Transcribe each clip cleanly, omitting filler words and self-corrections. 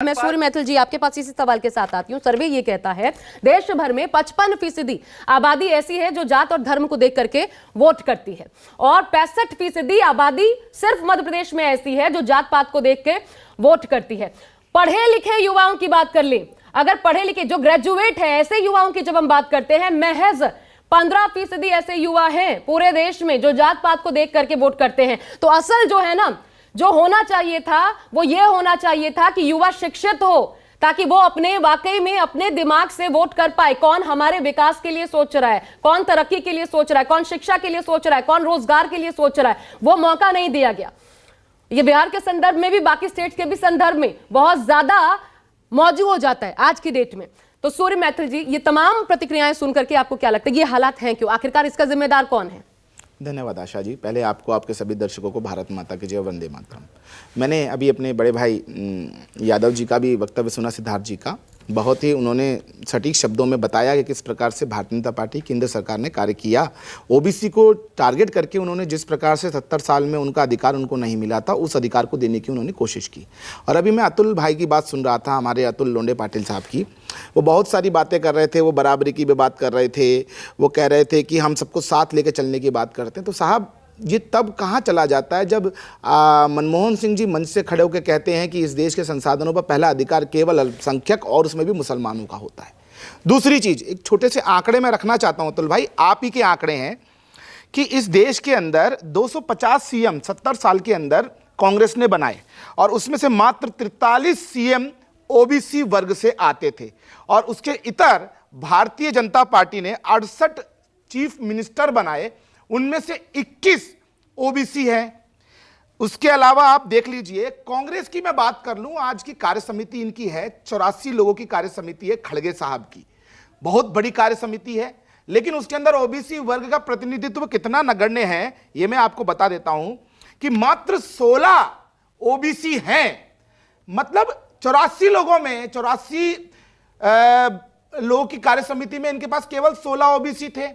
मैं सूर्य मैथिल जी आपके पास इसी सवाल के साथ आती हूं। सर्वे ये कहता है देश भर में 55% आबादी ऐसी है जो जात और धर्म को देख करके वोट करती है और 65% आबादी सिर्फ मध्य प्रदेश में ऐसी है जो जात पात को देख के वोट करती है। पढ़े लिखे युवाओं की बात कर लें, अगर पढ़े लिखे जो ग्रेजुएट है ऐसे युवाओं की जब हम बात करते हैं, महज 15% ऐसे युवा हैं पूरे देश में जो जात पात को देख करके वोट करते हैं। तो असल जो है ना, जो होना चाहिए था वो ये होना चाहिए था कि युवा शिक्षित हो ताकि वो अपने वाकई में अपने दिमाग से वोट कर पाए। कौन हमारे विकास के लिए सोच रहा है, कौन तरक्की के लिए सोच रहा है, कौन शिक्षा के लिए सोच रहा है, कौन रोजगार के लिए सोच रहा है, वो मौका नहीं दिया गया। ये बिहार के संदर्भ में भी, बाकी स्टेट्स के भी संदर्भ में बहुत ज्यादा मौजूद हो जाता है आज की डेट में। तो सूर्य मैथिल जी, ये तमाम प्रतिक्रियाएं सुनकर के आपको क्या लगता है, ये हालात हैं क्यों, आखिरकार इसका जिम्मेदार कौन है? धन्यवाद आशा जी। पहले आपको, आपके सभी दर्शकों को भारत माता की जय, वंदे मातरम। मैंने अभी अपने बड़े भाई यादव जी का भी वक्तव्य सुना, सिद्धार्थ जी का। बहुत ही उन्होंने सटीक शब्दों में बताया कि किस प्रकार से भारतीय जनता पार्टी केंद्र सरकार ने कार्य किया। ओबीसी को टारगेट करके उन्होंने जिस प्रकार से 70 साल में उनका अधिकार उनको नहीं मिला था, उस अधिकार को देने की उन्होंने कोशिश की। और अभी मैं अतुल भाई की बात सुन रहा था, हमारे अतुल लोंडे पाटिल साहब की। वो बहुत सारी बातें कर रहे थे, वो बराबरी की भी बात कर रहे थे, वो कह रहे थे कि हम सबको साथ लेकर चलने की बात करते हैं। तो साहब, ये तब कहाँ चला जाता है जब मनमोहन सिंह जी मंच से खड़े होकर कहते हैं कि इस देश के संसाधनों पर पहला अधिकार केवल अल्पसंख्यक और उसमें भी मुसलमानों का होता है। दूसरी चीज़, एक छोटे से आंकड़े में रखना चाहता हूँ अतुल भाई, आप ही के आंकड़े हैं कि इस देश के अंदर 250 सीएम 70 साल के अंदर कांग्रेस ने बनाए और उसमें से मात्र 43 सीएम ओबीसी वर्ग से आते थे और उसके इतर भारतीय जनता पार्टी ने 68 चीफ मिनिस्टर बनाए, उनमें से 21 ओबीसी हैं। उसके अलावा आप देख लीजिए, कांग्रेस की मैं बात कर लूं, आज की कार्य समिति इनकी है 84 लोगों की कार्य समिति है, खड़गे साहब की बहुत बड़ी कार्य समिति है, लेकिन उसके अंदर ओबीसी वर्ग का प्रतिनिधित्व कितना नगण्य है ये मैं आपको बता देता हूं कि मात्र 16 ओबीसी हैं। मतलब 84 लोगों में 84 लोगों की कार्य समिति में इनके पास केवल 16 ओबीसी थे।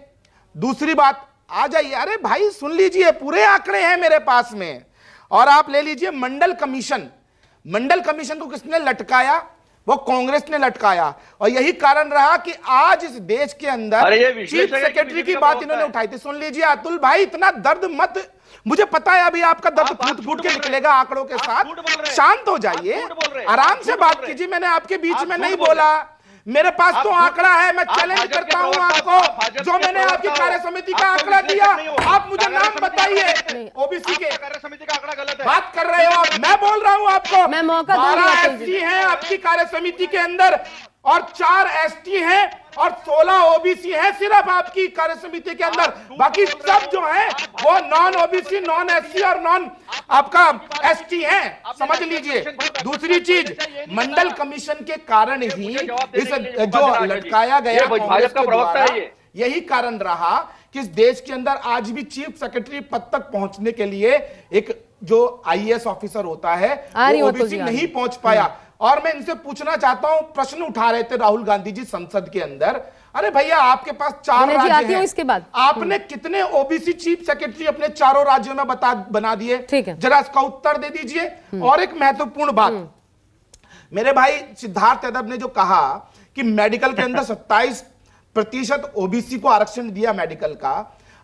दूसरी बात, आ जाइए, अरे भाई सुन लीजिए, पूरे आंकड़े हैं मेरे पास में। और आप ले लीजिए मंडल कमीशन, मंडल कमीशन को किसने लटकाया? वो कांग्रेस ने लटकाया। और यही कारण रहा कि आज इस देश के अंदर चीफ सेक्रेटरी की बात इन्होंने उठाई थी। सुन लीजिए अतुल भाई, इतना दर्द मत, मुझे पता है अभी आपका दर्द फूट फूट के निकलेगा आंकड़ों के साथ। शांत हो जाइए, आराम से बात कीजिए। मैंने आपके बीच में नहीं बोला, मेरे पास तो आंकड़ा है, मैं चैलेंज करता हूं आपको। जो मैंने आपकी कार्य समिति का आंकड़ा दिया, आप मुझे नाम बताइए ओबीसी के। कार्य समिति का आंकड़ा गलत है, बात कर रहे हो आप, मैं बोल रहा हूं आपको। मैं मौका 12 एसटी हैं आपकी कार्य समिति के अंदर और 4 एसटी हैं और 16 ओबीसी हैं सिर्फ आपकी कार्य समिति के अंदर। बाकी सब जो है वो नॉन ओबीसी, नॉन एससी और नॉन आपका एसटी हैं, समझ लीजिए। दूसरी चीज, मंडल कमीशन के कारण ही इस जो लटकाया गया कांग्रेस के द्वारा, यही कारण रहा कि इस देश के अंदर आज भी चीफ सेक्रेटरी पद तक पहुंचने के लिए एक जो आईएएस ऑफिसर होता है वो ओबीसी नहीं पहुंच पाया। और मैं इनसे पूछना चाहता हूं, प्रश्न उठा रहे थे राहुल गांधी जी संसद के अंदर, अरे भैया आपके पास 4 राज्य हैं, इसके बाद आपने कितने ओबीसी चीफ सेक्रेटरी अपने चारों राज्यों में बना दिए? जरा इसका उत्तर दे दीजिए। और एक महत्वपूर्ण बात, मेरे भाई सिद्धार्थ यादव ने जो कहा कि मेडिकल के अंदर 27% ओबीसी को आरक्षण दिया मेडिकल का,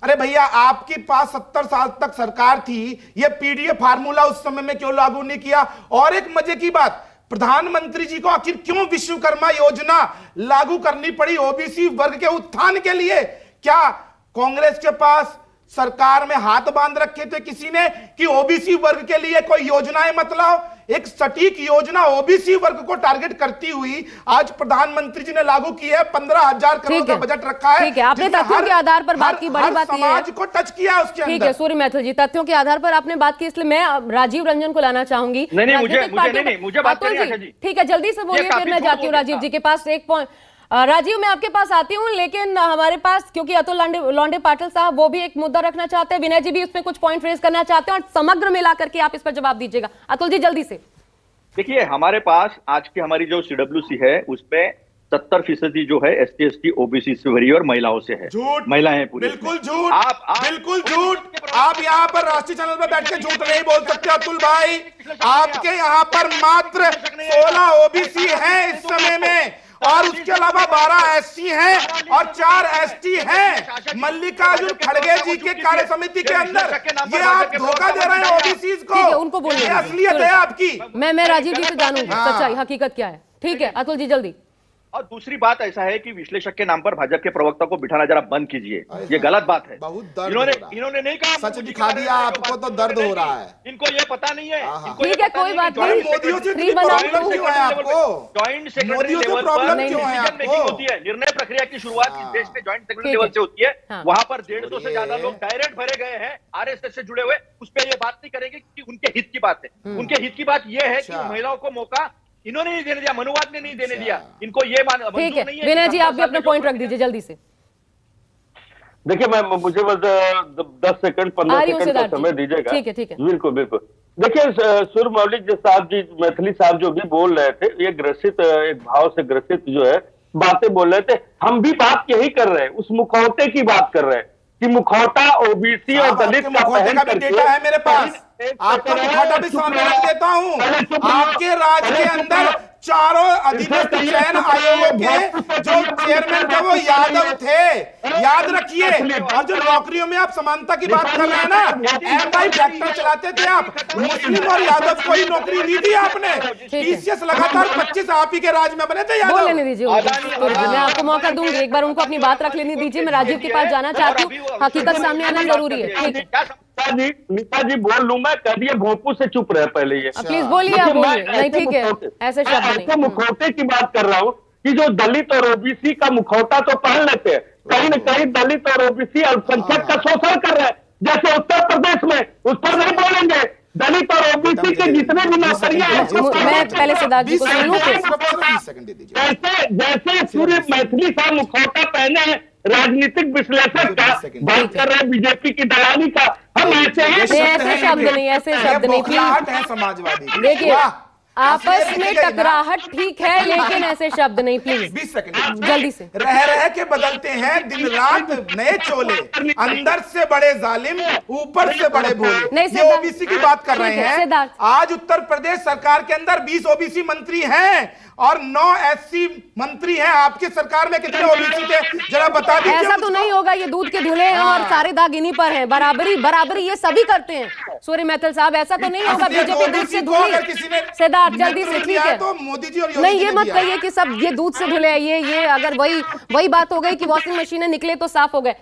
अरे भैया आपके पास 70 साल तक सरकार थी, ये पीडीए फार्मूला उस समय में क्यों लागू नहीं किया? और एक मजे की बात, प्रधानमंत्री जी को आखिर क्यों विश्वकर्मा योजना लागू करनी पड़ी ओबीसी वर्ग के उत्थान के लिए? क्या कांग्रेस के पास सरकार में हाथ बांध रखे थे किसी ने कि ओबीसी वर्ग के लिए कोई योजनाएं मत लाओ? एक सटीक योजना ओबीसी वर्ग को टारगेट करती हुई आज प्रधानमंत्री जी ने लागू की है। 15,000 करोड़ का बजट रखा है। ठीक है, आपने तथ्यों के आधार पर बात की, बड़ी बात ये है समाज को टच किया उसके अंदर। ठीक है सूर्य मैथिल जी, तथ्यों के आधार पर आपने बात की, इसलिए मैं राजीव रंजन को लाना चाहूंगी। मुझे बात करनी है। ठीक है, जल्दी से बोलिए, फिर मैं जाती हूँ राजीव जी के पास। एक पॉइंट राजीव, मैं आपके पास आती हूं, लेकिन हमारे पास क्योंकि अतुल लोंडे पाटिल साहब वो भी एक मुद्दा रखना चाहते हैं, विनय जी भी उसमें कुछ पॉइंट रेज करना चाहते हैं और समग्र मिला करके आप इस पर जवाब दीजिएगा। अतुल जी जल्दी से। देखिए, हमारे पास आज की हमारी जो सीडब्ल्यूसी है उसमें 70% जो है ST ST OBC से भरी है और महिलाओं से है। झूठ, महिलाएं हैं पूरी। बिल्कुल झूठ, आप बिल्कुल झूठ। आप यहाँ पर राष्ट्रीय चैनल पर बैठ के झूठ नहीं बोल सकते अतुल भाई। आपके यहाँ पर मात्र 16 OBC हैं इस समय में, और उसके अलावा 12 SC हैं और 4 ST हैं मल्लिकार्जुन खड़गे जी के कार्य समिति के अंदर। ये आप धोखा दे रहे हैं ओबीसीज को। ठीक है, उनको बोलने ये दीजिए। असलियत है आपकी। मैं राजीव जी से जानूंगी हाँ। सच्चाई हकीकत क्या है। ठीक है अतुल जी जल्दी। और दूसरी बात ऐसा है कि विश्लेषक के नाम पर भाजपा के प्रवक्ता को बिठाना जरा बंद कीजिए, ये गलत बात है। बहुत दर्द इन्होंने हो रहा है। इन्होंने नहीं कहा, सच दिखा दिया आपको तो दर्द हो रहा है। इनको ये पता नहीं है। इनको ये ठीक है, पता कोई नहीं बात कि नहीं। मोदियों से फ्री इतनी बना प्रॉब्लम दो। क्यों है आपको? जॉइंट सेक्रेटरी मोदियों से लेवल प्रॉब्लम पर क्यों है डिसीजन मेकिंग आपको? होती है, निर्णय प्रक्रिया की शुरुआत इस देश में जॉइंट सेक्रेटरी ठीक लेवल है। से होती है। हाँ। वहां पर 150 से ज्यादा लोग डायरेक्ट भरे गए हैं RSS से जुड़े हुए, उस पर ये बात नहीं करेंगे कि उनके हित की बात है। उनके हित की बात ये है कि अच्छा। महिलाओं को मौका इन्होंने नहीं देने दिया, मनुवाद ने नहीं देने दिया, इनको ये ठीक मंजूर है नहीं है। विनय जी आप भी अपना पॉइंट रख दीजिए जल्दी से। देखिए मुझे बस 10 सेकंड 15 आ रही हूं सेकंड का सिद्धार्थ जी। समय दीजिएगा। ठीक है, ठीक है। बिल्कुल बिल्कुल। देखिए सुर मौलिक जो साहब जी, मैथिली साहब जो भी बोल रहे थे, ये ग्रसित, एक भाव से ग्रसित जो है बातें बोल रहे थे। हम भी बात यही कर रहे हैं, उस मुखौटे की बात कर रहे हैं कि मुखौटा ओबीसी और साहब, दलित आपके का मुखौटे पहन का भी करके डेटा है मेरे पास। आपका मुखौटा भी सामने रख देता हूं। आपके राज्य के अंदर चारों अधीनस्थ चयन आयोगों के जो चेयरमैन थे वो यादव थे, याद रखिए। और जो नौकरियों में आप समानता की बात कर रहे हैं ना, MI फैक्टर चलाते थे आप, मुस्लिम और यादव को ही नौकरी दी थी आपने। TCS लगातार 25 आप ही के राज में बने थे बोल यादव। लेने दीजिए उनको। मैं आपको मौका दूंगी, एक बार उनको अपनी बात रख लेने दीजिए। मैं राजीव के पास जाना चाहती हूँ, हकीकत सामने आना जरूरी है। ठीक है नेताजी बोल लूं मैं, कह दिए भोंपू से चुप रहे पहले ये। प्लीज बोलिए, आप बोलिए। नहीं ठीक है, ऐसे शब्द ऐसे नहीं। मुखौटे की बात कर रहा हूँ कि जो दलित और ओबीसी का मुखौटा तो पहन लेते हैं, कहीं न कहीं दलित और ओबीसी अल्पसंख्यक का शोषण कर रहे हैं, जैसे उत्तर प्रदेश में। उस पर नहीं बोलेंगे। दलित और ओबीसी के जितने भी नौकरियां हैं, मैं पहले सिद्धार्थ जी को सुन लूं फिर। 20 सेकंड दे दीजिए। जैसे सूर्य मैथिली साहब मुखौटा पहने हैं, राजनीतिक विश्लेषक का बात कर रहे हैं, बीजेपी की दलाली का। हम ऐसे ये हैं। ऐसे शब्द नहीं, ऐसे शब्द नहीं, बौखलाहट है समाजवादी की। देखिए वाह, आपस में देखिए ना। टकराहट ठीक है, लेकिन ऐसे शब्द नहीं प्लीज। 20 सेकंड जल्दी से। रह रह के बदलते हैं दिन रात नए चोले, अंदर से बड़े जालिम, ऊपर से बड़े भोले। नहीं, ये सिद्धार्थ। ओबीसी की बात कर रहे ठीक है, हैं। सिद्धार्थ। आज उत्तर प्रदेश सरकार के अंदर 20 ओबीसी मंत्री हैं और 9 SC मंत्री हैं। आपकी सरकार में कितने ओबीसी थे जरा बता दीजिए ऐसा तो मुझको। नहीं होगा, ये दूध के धुले हैं और सारे दाग इन्हीं पर हैं। बराबरी बराबरी ये सभी करते हैं। सूर्य मैथिल साहब ऐसा तो नहीं होगा असलियत बीजेपी दूध से ओबीसी को अगर धुली। किसी ने सिद्धार्थ जल्दी से। नेतृत्व ठीक दिया है तो मोदी जी और योगी नहीं, जी ये ने मत दिया। कहिए कि सब ये दूध से धुले हैं। ये अगर वही बात हो गई कि वॉशिंग मशीनें निकले तो साफ हो गए।